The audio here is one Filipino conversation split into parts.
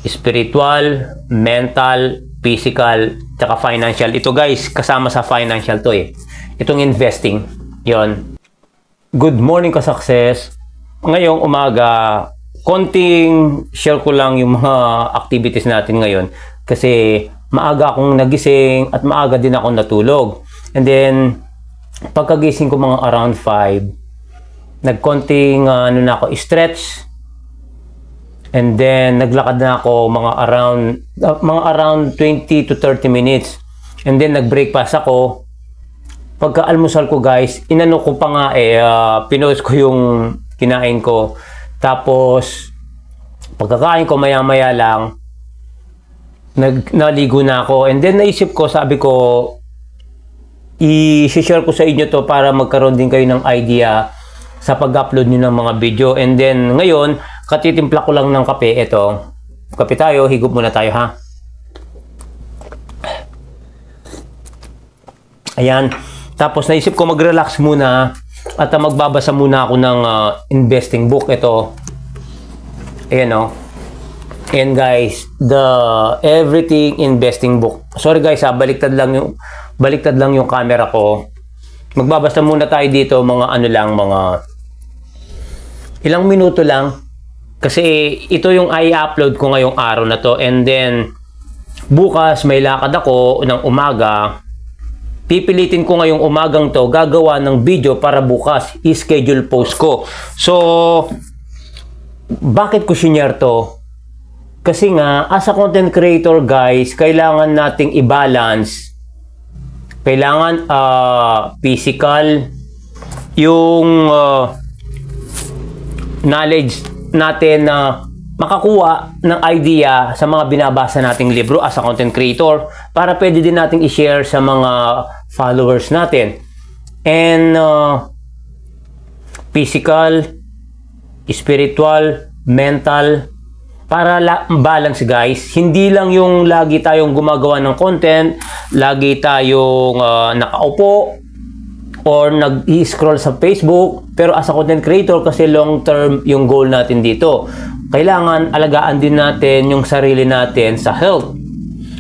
spiritual, mental, physical, tsaka financial. Ito guys, kasama sa financial to eh. Itong investing. Yon. Good morning ka-success. Ngayong umaga, konting share ko lang yung mga activities natin ngayon. Kasi maaga akong nagising at maaga din ako natulog. And then, pagkagising ko mga around 5, nagkonting na ako, stretch. And then, naglakad na ako mga around 20 to 30 minutes. And then, nag-breakfast ako. Pagka-almusal ko guys, inano ko pa nga pinost ko yung kinain ko. Tapos, pagkakain ko maya-maya lang, naligo na ako. And then, naisip ko, sabi ko, i-share ko sa inyo to para magkaroon din kayo ng idea sa pag-upload nyo ng mga video. And then, ngayon, katitimpla ko lang ng kape. Ito. Kape tayo. Higop muna tayo, ha? Ayan. Tapos, naisip ko mag-relax muna at magbabasa muna ako ng investing book. Ito. Ayan, o. And guys, the Everything Investing Book. Sorry guys, baliktad lang yung camera ko. Magbabasa muna tayo dito mga mga ilang minuto lang. Kasi ito yung i-upload ko ngayong araw na to. And then, bukas may lakad ako ng umaga. Pipilitin ko ngayong umagang to, gagawa ng video para bukas, i-schedule post ko. So, bakit ko sinare to? Kasi nga, as a content creator guys, kailangan nating i-balance. Kailangan physical, yung knowledge natin na makakuha ng idea sa mga binabasa nating libro as a content creator para pwede din nating i-share sa mga followers natin. And physical, spiritual, mental, para balance guys. Hindi lang yung lagi tayong gumagawa ng content, lagi tayong nakaupo or nag-i-scroll sa Facebook, pero as a content creator kasi long term yung goal natin dito. Kailangan alagaan din natin yung sarili natin sa health,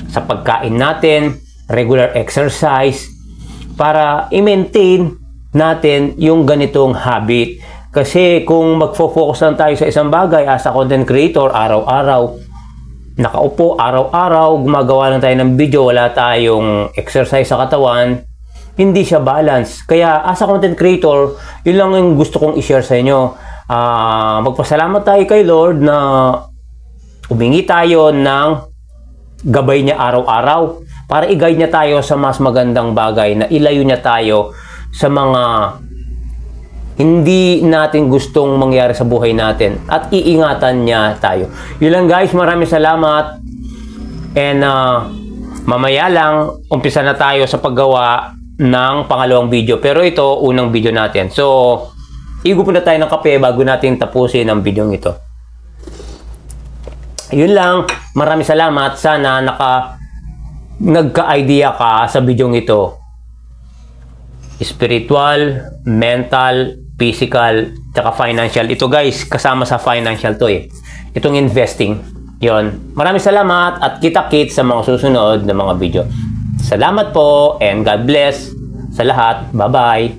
sa pagkain natin, regular exercise, para i-maintain natin yung ganitong habit. Kasi kung magfo-focus lang tayo sa isang bagay as a content creator, araw-araw, nakaupo, araw-araw, gumagawa lang tayo ng video, wala tayong exercise sa katawan, hindi siya balance. Kaya as a content creator, yun lang yung gusto kong i-share sa inyo. Magpasalamat tayo kay Lord na humingi tayo ng gabay niya araw-araw para i-guide niya tayo sa mas magandang bagay, na ilayo niya tayo sa mga hindi natin gustong mangyari sa buhay natin at iingatan niya tayo. Yun lang guys, maraming salamat. And mamaya lang, umpisa na tayo sa paggawa ng pangalawang video. Pero ito, unang video natin. So, igup na tayo ng kape bago natin tapusin ang video ito. Yun lang, maraming salamat. Sana nagka-idea ka sa video ito. Spiritual, mental, physical, tsaka financial. Ito guys, kasama sa financial to eh. Itong investing. Yon. Maraming salamat at kita-kits sa mga susunod na mga video. Salamat po and God bless sa lahat. Bye-bye.